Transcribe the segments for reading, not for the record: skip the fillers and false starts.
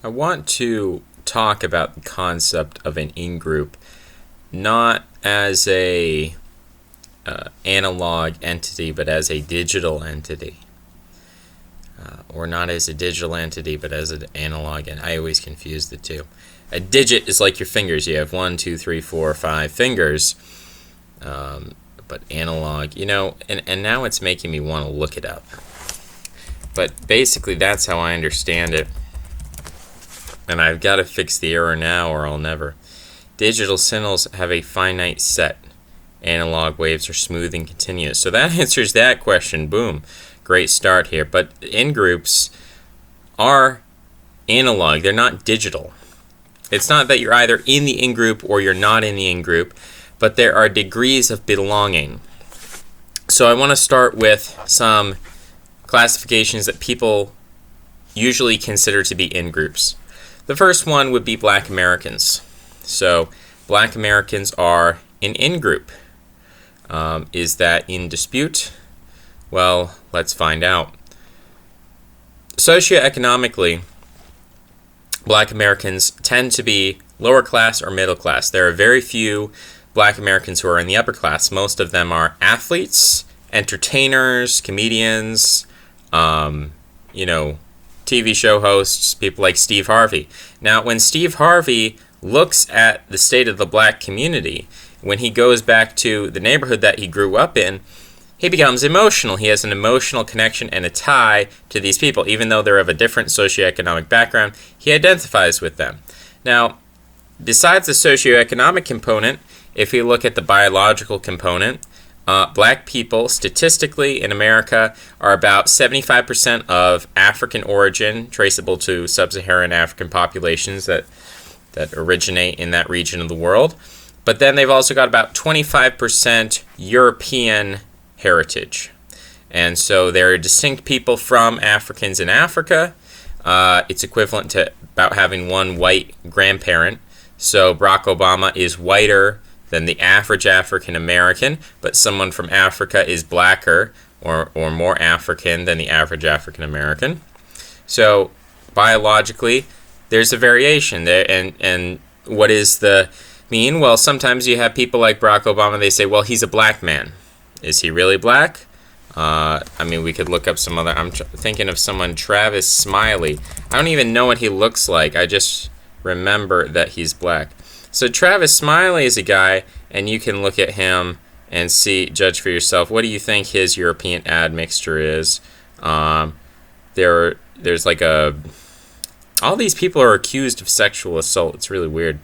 I want to talk about the concept of an in-group, not as a analog entity, but as a digital entity. Or not as a digital entity, but as an analog, and I always confuse the two. A digit is like your fingers. You have 1, 2, 3, 4, 5 fingers. But analog, and now it's making me want to look it up. But basically, that's how I understand it. And I've got to fix the error now or I'll never. Digital signals have a finite set. Analog waves are smooth and continuous. So that answers that question. Boom. Great start here. But in-groups are analog. They're not digital. It's not that you're either in the in-group or you're not in the in-group, but there are degrees of belonging. So I want to start with some classifications that people usually consider to be in-groups. The first one would be Black Americans. So Black Americans are an in-group. Is that in dispute? Well, let's find out. Socioeconomically, Black Americans tend to be lower class or middle class. There are very few Black Americans who are in the upper class. Most of them are athletes, entertainers, comedians, TV show hosts, people like Steve Harvey. Now, when Steve Harvey looks at the state of the black community, when he goes back to the neighborhood that he grew up in, he becomes emotional. He has an emotional connection and a tie to these people. Even though they're of a different socioeconomic background, he identifies with them. Now, besides the socioeconomic component, if you look at the biological component, black people, statistically in America, are about 75% of African origin, traceable to sub-Saharan African populations that originate in that region of the world. But then they've also got about 25% European heritage. And so they're distinct people from Africans in Africa. It's equivalent to about having one white grandparent. So Barack Obama is whiter than the average African American, but someone from Africa is blacker or more African than the average African American. So biologically, there's a variation there. And what is the mean? Well, sometimes you have people like Barack Obama, they say, well, he's a black man. Is he really black? We could look up some other, I'm thinking of someone, Travis Smiley. I don't even know what he looks like. I just remember that he's black. So Travis Smiley is a guy, and you can look at him and judge for yourself. What do you think his European admixture is? There's like all these people are accused of sexual assault. It's really weird.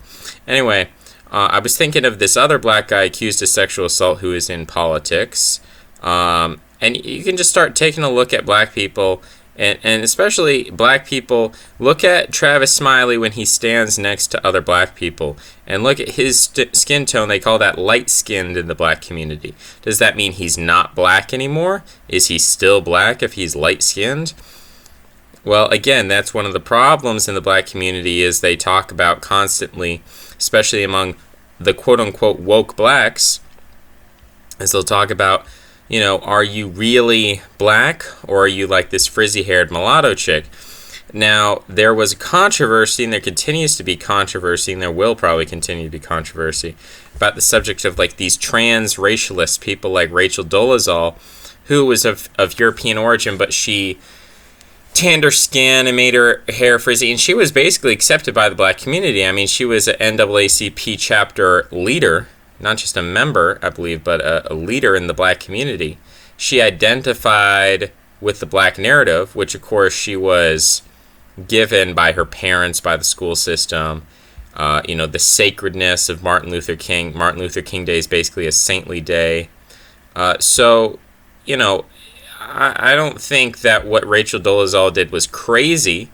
Anyway, I was thinking of this other black guy accused of sexual assault who is in politics. And you can just start taking a look at black people, and especially black people. Look at Travis Smiley when he stands next to other black people, and look at his skin tone. They call that light-skinned in the black community. Does that mean he's not black anymore? Is he still black if he's light-skinned? Well, again, that's one of the problems in the black community is they talk about constantly, especially among the quote-unquote woke blacks, is they'll talk about, are you really black, or are you like this frizzy-haired mulatto chick? Now, there was controversy, and there continues to be controversy, and there will probably continue to be controversy about the subject of like these trans racialists, people like Rachel Dolezal, who was of European origin, but she tanned her skin and made her hair frizzy, and she was basically accepted by the black community. I mean, she was an NAACP chapter leader, not just a member, I believe, but a leader in the black community. She identified with the black narrative, which of course she was given by her parents, by the school system. The sacredness of Martin Luther King. Martin Luther King Day is basically a saintly day. I don't think that what Rachel Dolezal did was crazy.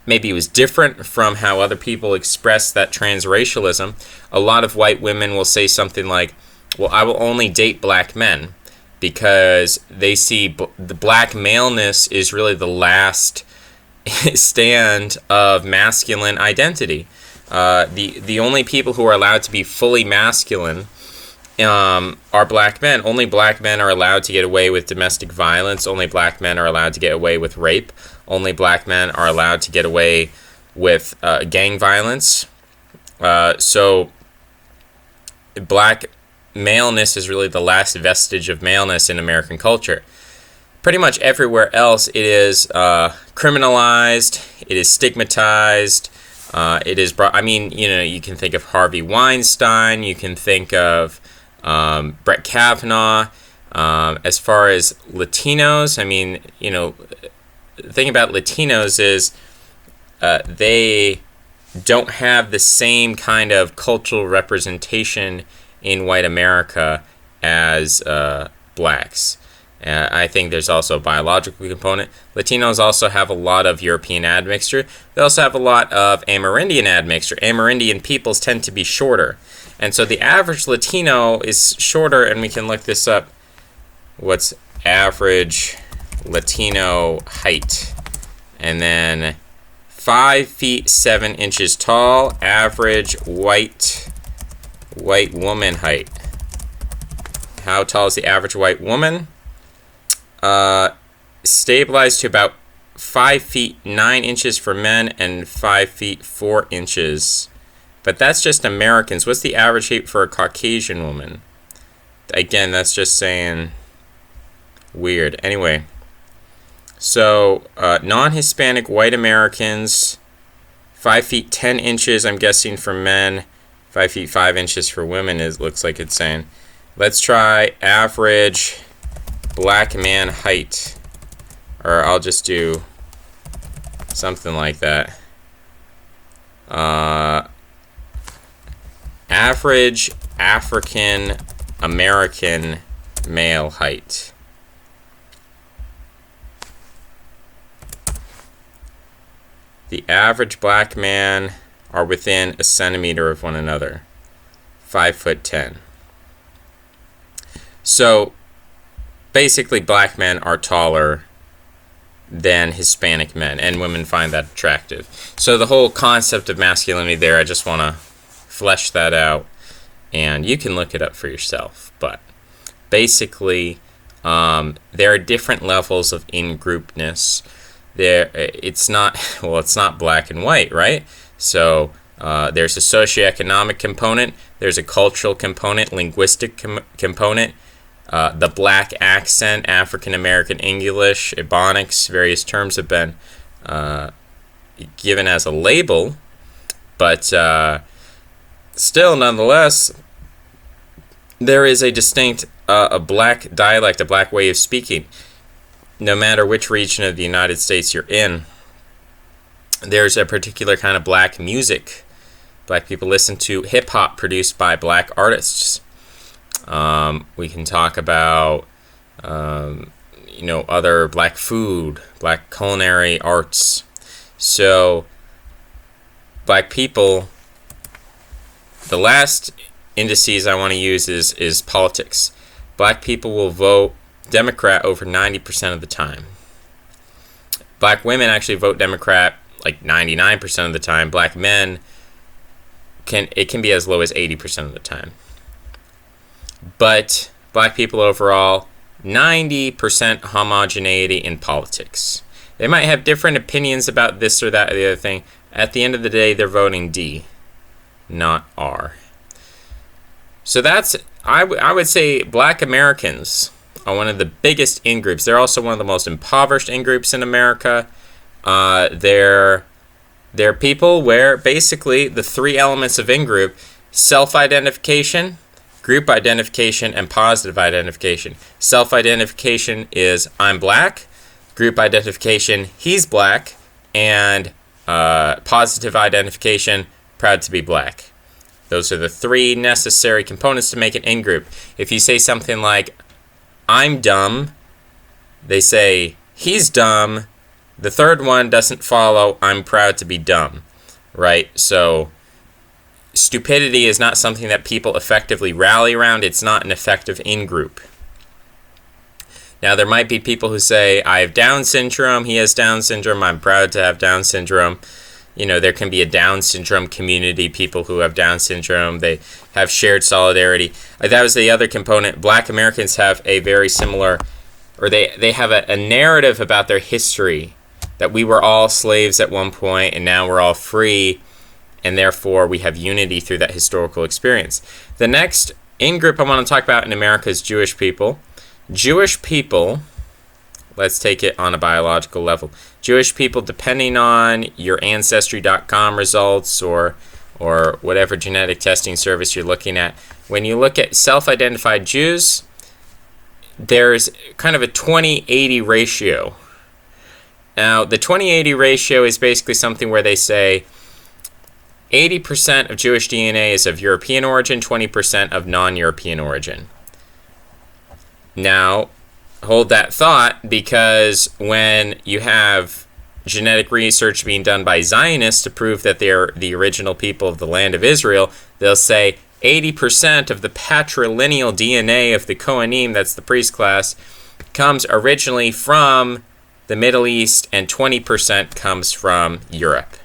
Maybe it was different from how other people express that transracialism. A lot of white women will say something like, well, I will only date black men because they see the black maleness is really the last stand of masculine identity. The only people who are allowed to be fully masculine are black men. Only black men are allowed to get away with domestic violence. Only black men are allowed to get away with rape. Only black men are allowed to get away with gang violence. So black maleness is really the last vestige of maleness in American culture. Pretty much everywhere else, it is criminalized, it is stigmatized, it is brought. I mean, you can think of Harvey Weinstein, you can think of Brett Kavanaugh. As far as Latinos, I mean, the thing about Latinos is they don't have the same kind of cultural representation in white America as blacks. I think there's also a biological component. Latinos also have a lot of European admixture. They also have a lot of Amerindian admixture. Amerindian peoples tend to be shorter. And so the average Latino is shorter, and we can look this up. What's average Latino height? And then 5 feet 7 inches tall, average white woman height. How tall is the average white woman? Stabilized to about 5 feet 9 inches for men and 5 feet 4 inches. But that's just Americans. What's the average height for a Caucasian woman? Again, that's just saying weird. Anyway, so non-Hispanic white Americans, 5 feet 10 inches, I'm guessing, for men, 5 feet 5 inches for women, looks like it's saying. Let's try average black man height, or I'll just do something like that. Average African American male height. The average black man are within a centimeter of one another, 5'10". So basically, black men are taller than Hispanic men, and women find that attractive. So the whole concept of masculinity there, I just want to flesh that out, and you can look it up for yourself. But basically, there are different levels of in-group-ness. It's not black and white, right? So there's a socioeconomic component, there's a cultural component, linguistic component, the black accent, African American English, Ebonics, various terms have been given as a label, but still, nonetheless, there is a distinct a black dialect, a black way of speaking. No matter which region of the United States you're in, there's a particular kind of black music. Black people listen to hip-hop produced by black artists. We can talk about, other black food, black culinary arts. So, black people, the last indices I want to use is politics. Black people will vote Democrat over 90% of the time. Black women actually vote Democrat like 99% of the time. Black men can be as low as 80% of the time. But black people overall, 90% homogeneity in politics. They might have different opinions about this or that or the other thing. At the end of the day, they're voting D, not R. So I would say black Americans are one of the biggest in-groups. They're also one of the most impoverished in-groups in America. They're people where basically the three elements of in-group, self-identification, group identification, and positive identification. Self-identification is I'm black, group identification, he's black, and positive identification, proud to be black. Those are the three necessary components to make an in-group. If you say something like, I'm dumb, they say, he's dumb, the third one doesn't follow, I'm proud to be dumb, right? So stupidity is not something that people effectively rally around. It's not an effective in-group. Now, there might be people who say, I have Down syndrome, he has Down syndrome, I'm proud to have Down syndrome. There can be a Down syndrome community, people who have Down syndrome, they have shared solidarity. That was the other component. Black Americans have a very similar, or they have a narrative about their history that we were all slaves at one point and now we're all free, and therefore we have unity through that historical experience. The next in-group I want to talk about in America is Jewish people. Jewish people, let's take it on a biological level. Jewish people, depending on your Ancestry.com results or whatever genetic testing service you're looking at, when you look at self-identified Jews, there's kind of a 20-80 ratio. Now, the 20-80 ratio is basically something where they say 80% of Jewish DNA is of European origin, 20% of non-European origin. Now, hold that thought, because when you have genetic research being done by Zionists to prove that they're the original people of the land of Israel, they'll say 80% of the patrilineal DNA of the Kohanim, that's the priest class, comes originally from the Middle East, and 20% comes from Europe.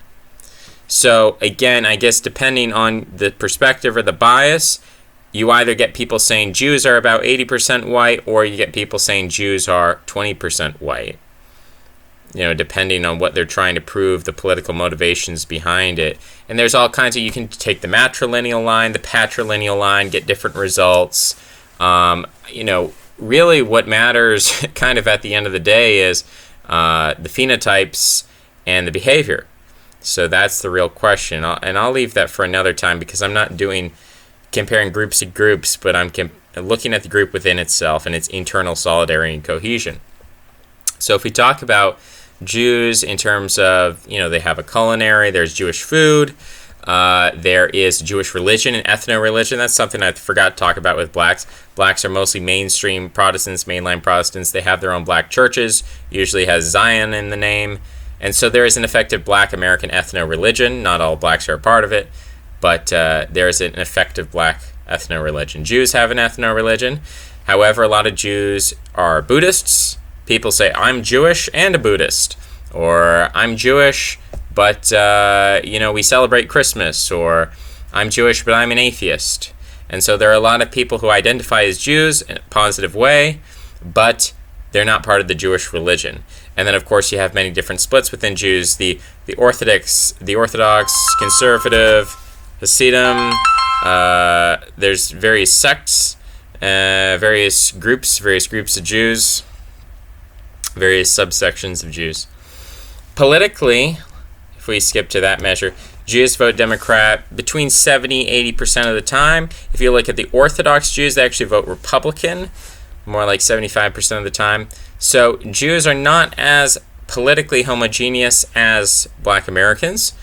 So again, I guess depending on the perspective or the bias, you either get people saying Jews are about 80% white, or you get people saying Jews are 20% white. Depending on what they're trying to prove, the political motivations behind it. And there's all kinds of, you can take the matrilineal line, the patrilineal line, get different results. Really what matters kind of at the end of the day is the phenotypes and the behavior. So that's the real question. I'll leave that for another time, because I'm not comparing groups to groups, but I'm looking at the group within itself and its internal solidarity and cohesion. So if we talk about Jews in terms of, they have a culinary, there's Jewish food, there is Jewish religion and ethno-religion. That's something I forgot to talk about with blacks. Blacks are mostly mainstream Protestants, mainline Protestants. They have their own black churches, usually has Zion in the name. And so there is an effective black American ethno-religion. Not all blacks are a part of it, but there is an effective black ethno-religion. Jews have an ethno-religion. However, a lot of Jews are Buddhists. People say, I'm Jewish and a Buddhist, or I'm Jewish, but, we celebrate Christmas, or I'm Jewish, but I'm an atheist. And so there are a lot of people who identify as Jews in a positive way, but they're not part of the Jewish religion. And then, of course, you have many different splits within Jews, the Orthodox, conservative, Hasidim, there's various sects, various groups of Jews, various subsections of Jews. Politically, if we skip to that measure, Jews vote Democrat between 70-80% of the time. If you look at the Orthodox Jews, they actually vote Republican, more like 75% of the time. So Jews are not as politically homogeneous as black Americans.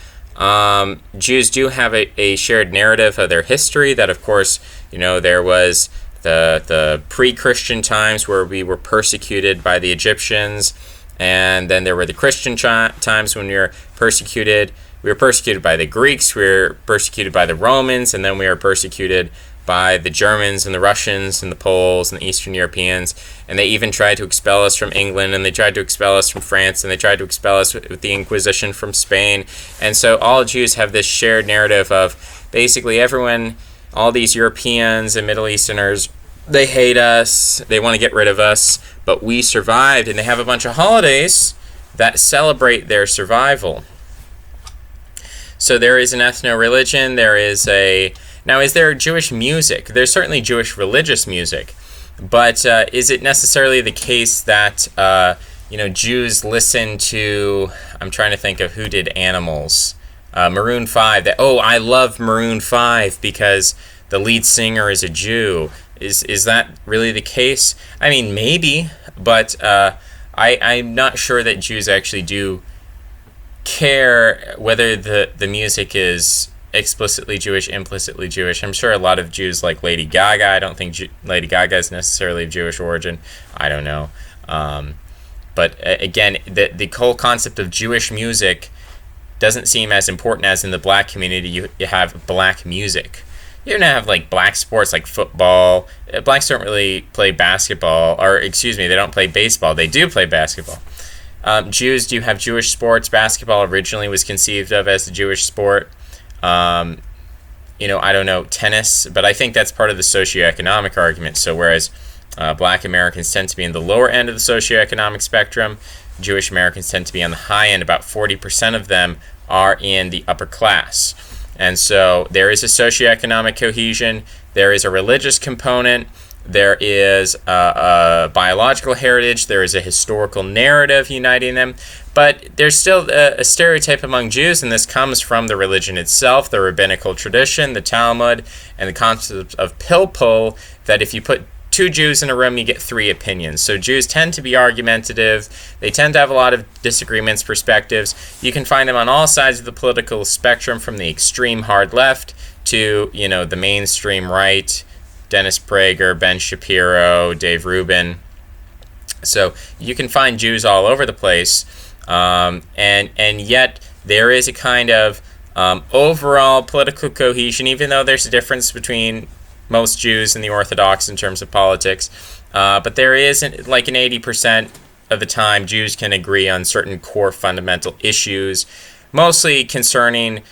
Jews do have a shared narrative of their history that, of course, there was the pre-Christian times where we were persecuted by the Egyptians, and then there were the Christian times when we were persecuted. We were persecuted by the Greeks, we were persecuted by the Romans, and then we were persecuted by the Germans and the Russians and the Poles and the Eastern Europeans. And they even tried to expel us from England, and they tried to expel us from France, and they tried to expel us with the Inquisition from Spain. And so all Jews have this shared narrative of basically everyone, all these Europeans and Middle Easterners, they hate us, they want to get rid of us, but we survived. And they have a bunch of holidays that celebrate their survival. So there is an ethno-religion, now is there Jewish music? There's certainly Jewish religious music, but is it necessarily the case that, Jews listen to, I'm trying to think of who did Animals, Maroon 5, I love Maroon 5 because the lead singer is a Jew. Is that really the case? I mean, maybe, but I'm not sure that Jews actually do care whether the music is explicitly Jewish, implicitly Jewish. I'm sure a lot of Jews like Lady Gaga. I don't think Lady Gaga is necessarily of Jewish origin. I don't know. But again, the whole concept of Jewish music doesn't seem as important as in the black community. You have black music. You don't have like black sports like football. Blacks don't really play basketball, they don't play baseball. They do play basketball. Jews do have Jewish sports. Basketball originally was conceived of as a Jewish sport. I don't know, tennis, but I think that's part of the socioeconomic argument. So whereas black Americans tend to be in the lower end of the socioeconomic spectrum, Jewish Americans tend to be on the high end. About 40% of them are in the upper class. And so there is a socioeconomic cohesion, there is a religious component, there is a biological heritage, there is a historical narrative uniting them, but there's still a stereotype among Jews, and this comes from the religion itself, the rabbinical tradition, the Talmud, and the concept of pilpul, that if you put two Jews in a room, you get three opinions. So Jews tend to be argumentative. They tend to have a lot of disagreements, perspectives. You can find them on all sides of the political spectrum, from the extreme hard left to, the mainstream right, Dennis Prager, Ben Shapiro, Dave Rubin. So you can find Jews all over the place, and yet there is a kind of overall political cohesion, even though there's a difference between most Jews and the Orthodox in terms of politics. But there isn't, like in 80% of the time, Jews can agree on certain core fundamental issues, mostly concerning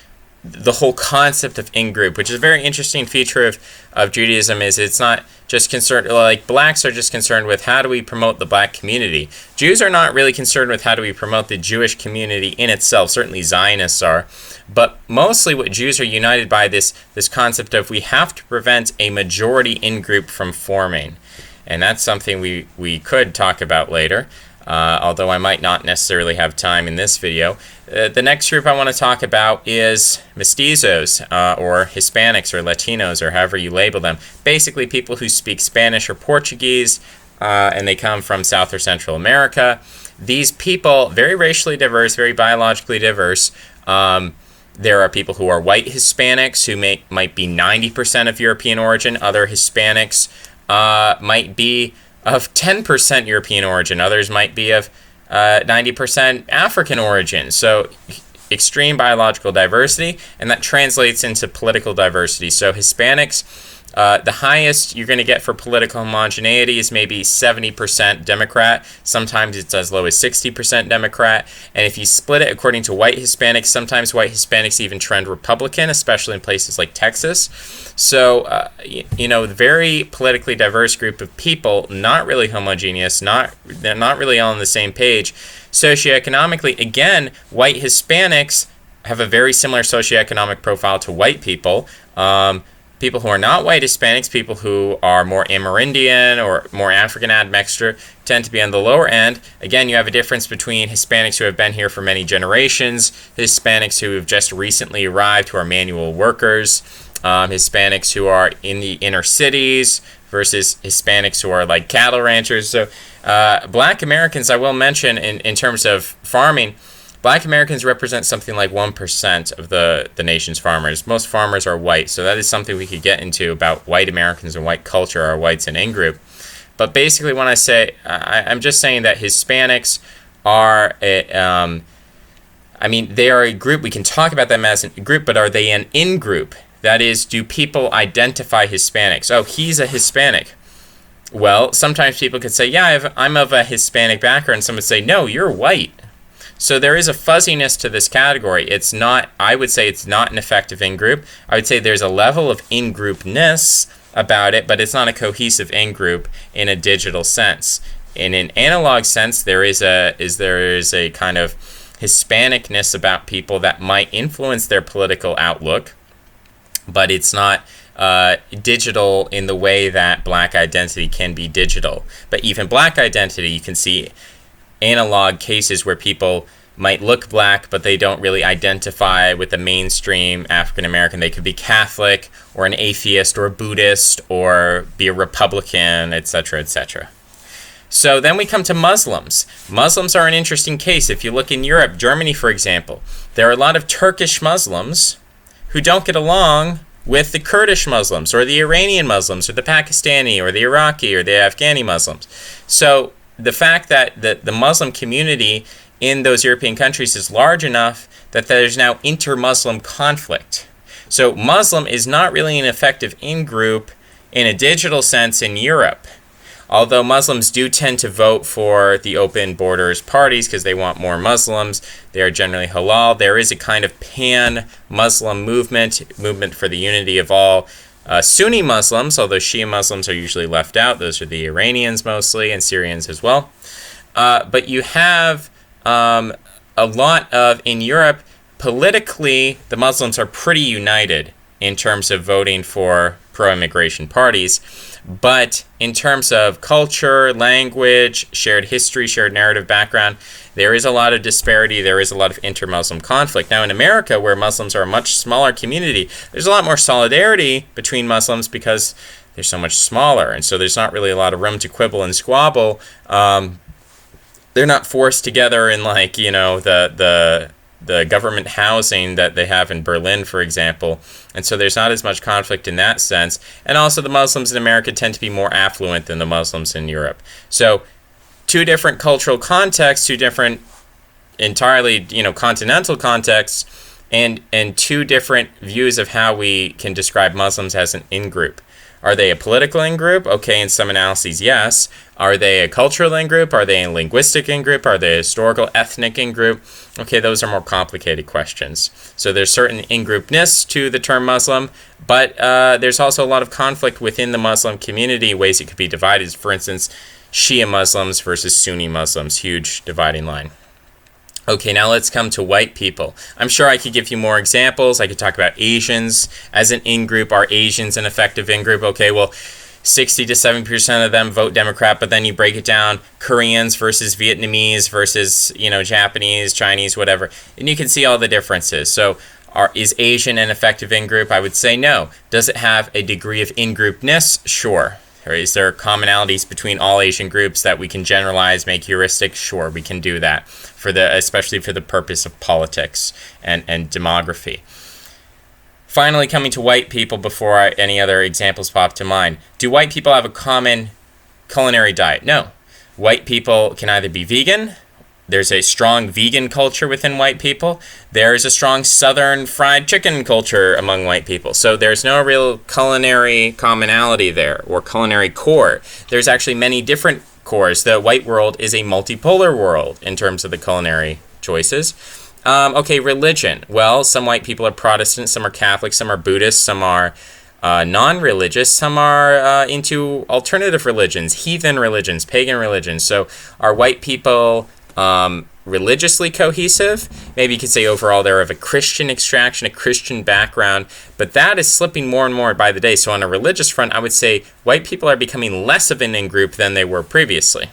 the whole concept of in-group, which is a very interesting feature of Judaism. Is it's not just concerned, like blacks are just concerned with how do we promote the black community. Jews are not really concerned with how do we promote the Jewish community in itself. Certainly Zionists are. But mostly what Jews are united by this concept of we have to prevent a majority in-group from forming. And that's something we could talk about later, although I might not necessarily have time in this video. The next group I want to talk about is mestizos, or Hispanics, or Latinos, or however you label them. Basically people who speak Spanish or Portuguese, and they come from South or Central America. These people, very racially diverse, very biologically diverse. There are people who are white Hispanics who might be 90% of European origin. Other Hispanics might be of 10% European origin. Others might be of 90% African origin. So extreme biological diversity, and that translates into political diversity. So Hispanics, the highest you're going to get for political homogeneity is maybe 70% Democrat. Sometimes it's as low as 60% Democrat. And if you split it according to white Hispanics, sometimes white Hispanics even trend Republican, especially in places like Texas. So, very politically diverse group of people, not really homogeneous, they're not really all on the same page. Socioeconomically, again, white Hispanics have a very similar socioeconomic profile to white people. People who are not white Hispanics, people who are more Amerindian or more African admixture, tend to be on the lower end. Again, you have a difference between Hispanics who have been here for many generations, Hispanics who have just recently arrived, who are manual workers, Hispanics who are in the inner cities versus Hispanics who are like cattle ranchers. So black Americans, I will mention in terms of farming, black Americans represent something like 1% of the nation's farmers. Most farmers are white, so that is something we could get into about white Americans and white culture, or whites and in-group. But basically when I say, I'm just saying that Hispanics are, they are a group. We can talk about them as a group, but are they an in-group? That is, do people identify Hispanics? Oh, he's a Hispanic. Well, sometimes people could say, yeah, I'm of a Hispanic background. Some would say, no, you're white. So there is a fuzziness to this category. I would say it's not an effective in-group. I would say there's a level of In-Group-Ness about it, but it's not a cohesive in-group in a digital sense. In an analog sense, there is a kind of Hispanicness about people that might influence their political outlook, but it's not digital in the way that black identity can be digital. But even black identity, you can see analog cases where people might look black, but they don't really identify with the mainstream African American. They could be Catholic, or an atheist, or a Buddhist, or be a Republican, etc., etc. So then we come to Muslims. Muslims are an interesting case. If you look in Europe, Germany, for example, there are a lot of Turkish Muslims who don't get along with the Kurdish Muslims, or the Iranian Muslims, or the Pakistani, or the Iraqi, or the Afghani Muslims. So the fact that the Muslim community in those European countries is large enough that there's now inter-Muslim conflict. So Muslim is not really an effective in-group in a digital sense in Europe. Although Muslims do tend to vote for the open borders parties because they want more Muslims, they are generally halal. There is a kind of pan-Muslim movement for the unity of all Sunni Muslims, although Shia Muslims are usually left out. Those are the Iranians mostly, and Syrians as well. But you have in Europe, politically, the Muslims are pretty united in terms of voting for pro-immigration parties. But in terms of culture, language, shared history, shared narrative background, there is a lot of disparity. There is a lot of inter-Muslim conflict. Now, in America, where Muslims are a much smaller community, there's a lot more solidarity between Muslims because they're so much smaller. And so there's not really a lot of room to quibble and squabble. They're not forced together in, like, you know, the government housing that they have in Berlin, for example. And so there's not as much conflict in that sense. And also the Muslims in America tend to be more affluent than the Muslims in Europe. So two different cultural contexts, two different entirely, you know, continental contexts, and two different views of how we can describe Muslims as an in-group. Are they a political in-group? Okay, in some analyses, yes. Are they a cultural in-group? Are they a linguistic in-group? Are they a historical, ethnic in-group? Okay, those are more complicated questions. So there's certain in-group-ness to the term Muslim, but there's also a lot of conflict within the Muslim community, ways it could be divided. For instance, Shia Muslims versus Sunni Muslims, huge dividing line. Okay, now let's come to white people. I'm sure I could give you more examples. I could talk about Asians as an in-group. Are Asians an effective in-group? Okay, well, 60 to 70% of them vote Democrat, but then you break it down, Koreans versus Vietnamese versus, you know, Japanese, Chinese, whatever, and you can see all the differences. So is Asian an effective in-group? I would say no. Does it have a degree of in-group-ness? Sure. Or is there commonalities between all Asian groups that we can generalize, make heuristic? Sure, we can do that, especially for the purpose of politics and demography. Finally, coming to white people before any other examples pop to mind. Do white people have a common culinary diet? No. White people can either be vegan. There's a strong vegan culture within white people. There's a strong southern fried chicken culture among white people. So there's no real culinary commonality there, or culinary core. There's actually many different cores. The white world is a multipolar world in terms of the culinary choices. Okay, religion. Well, some white people are Protestant, some are Catholic, some are Buddhist, some are non-religious, some are into alternative religions, heathen religions, pagan religions. So are white people religiously cohesive? Maybe you could say overall they're of a Christian extraction, a Christian background, but that is slipping more and more by the day. So on a religious front, I would say white people are becoming less of an in-group than they were previously.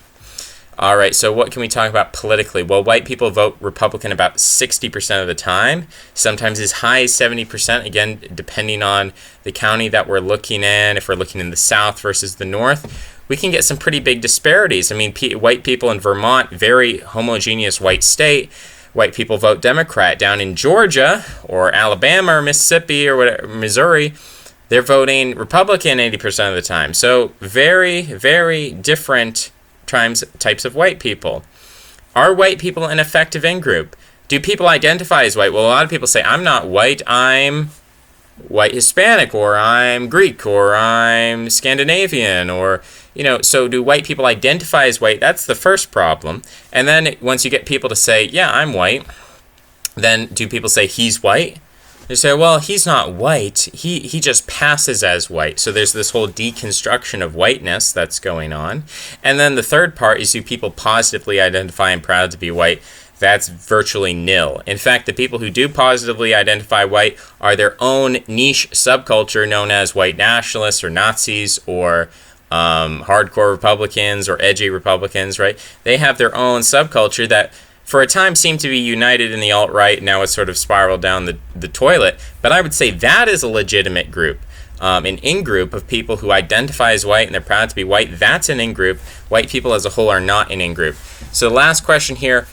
All right, so what can we talk about politically? Well, white people vote Republican about 60% of the time, sometimes as high as 70%, again, depending on the county that we're looking in. If we're looking in the South versus the North, we can get some pretty big disparities. I mean, white people in Vermont, very homogeneous white state, white people vote Democrat. Down in Georgia or Alabama or Mississippi or whatever, Missouri, they're voting Republican 80% of the time. So very, very different types of white people. Are white people an effective in-group? Do people identify as white? Well, a lot of people say, I'm not white, I'm white Hispanic, or I'm Greek, or I'm Scandinavian, or, you know, so do white people identify as white? That's the first problem. And then once you get people to say, yeah, I'm white, then do people say he's white? They say, well, he's not white, he just passes as white. So there's this whole deconstruction of whiteness that's going on. And then the third part is, do people positively identify and proud to be white? That's virtually nil. In fact, the people who do positively identify white are their own niche subculture known as white nationalists or Nazis or hardcore Republicans or edgy Republicans, right? They have their own subculture that for a time seemed to be united in the alt-right. Now it's sort of spiraled down the toilet. But I would say that is a legitimate group. An in-group of people who identify as white and they're proud to be white, that's an in-group. White people as a whole are not an in-group. So the last question here,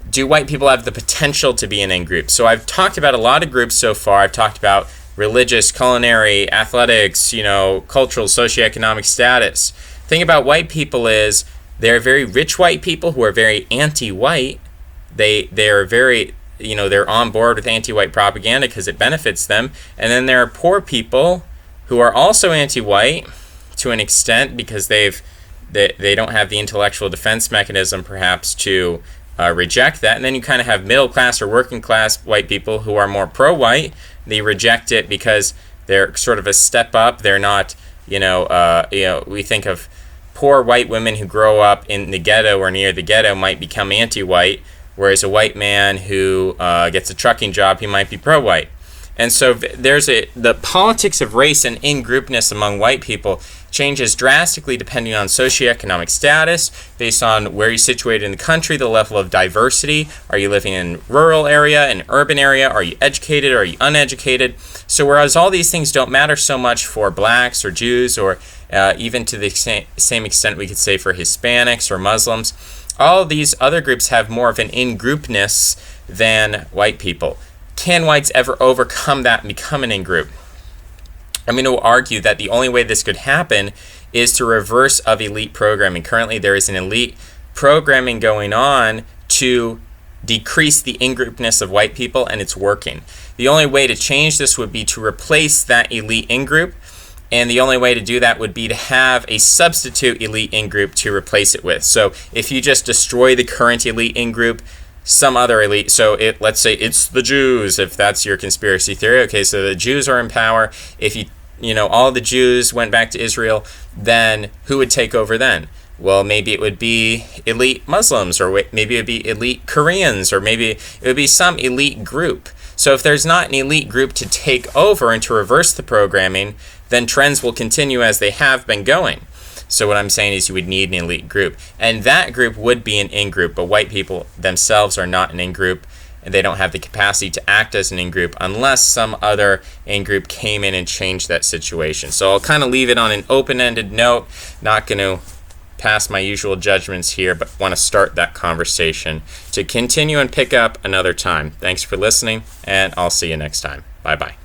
do white people have the potential to be an in-group? So I've talked about a lot of groups so far. I've talked about religious, culinary, athletics, you know, cultural, socioeconomic status. The thing about white people is they're very rich white people who are very anti-white. They're very, you know, they're on board with anti-white propaganda because it benefits them. And then there are poor people who are also anti-white to an extent because they don't have the intellectual defense mechanism perhaps to reject that. And then you kind of have middle class or working class white people who are more pro-white. They reject it because they're sort of a step up. They're not, we think of poor white women who grow up in the ghetto or near the ghetto might become anti-white. whereas a white man who gets a trucking job, he might be pro-white. And so the politics of race and in-groupness among white people changes drastically depending on socioeconomic status, based on where you're situated in the country, the level of diversity. Are you living in rural area, an urban area? Are you educated? Are you uneducated? So whereas all these things don't matter so much for blacks or Jews, or even to the same extent we could say for Hispanics or Muslims, all of these other groups have more of an in-groupness than white people. Can whites ever overcome that and become an in-group? I'm going to argue that the only way this could happen is to reverse of elite programming. Currently, there is an elite programming going on to decrease the in-groupness of white people, and it's working. The only way to change this would be to replace that elite in-group, and the only way to do that would be to have a substitute elite in-group to replace it with. So if you just destroy the current elite in-group, some other elite, so let's say it's the Jews, if that's your conspiracy theory. Okay, so the Jews are in power. If all the Jews went back to Israel, then who would take over then? Well, maybe it would be elite Muslims, or maybe it would be elite Koreans, or maybe it would be some elite group. So if there's not an elite group to take over and to reverse the programming, then trends will continue as they have been going. So what I'm saying is you would need an elite group. And that group would be an in-group, but white people themselves are not an in-group, and they don't have the capacity to act as an in-group unless some other in-group came in and changed that situation. So I'll kind of leave it on an open-ended note, not going to pass my usual judgments here, but want to start that conversation to continue and pick up another time. Thanks for listening, and I'll see you next time. Bye-bye.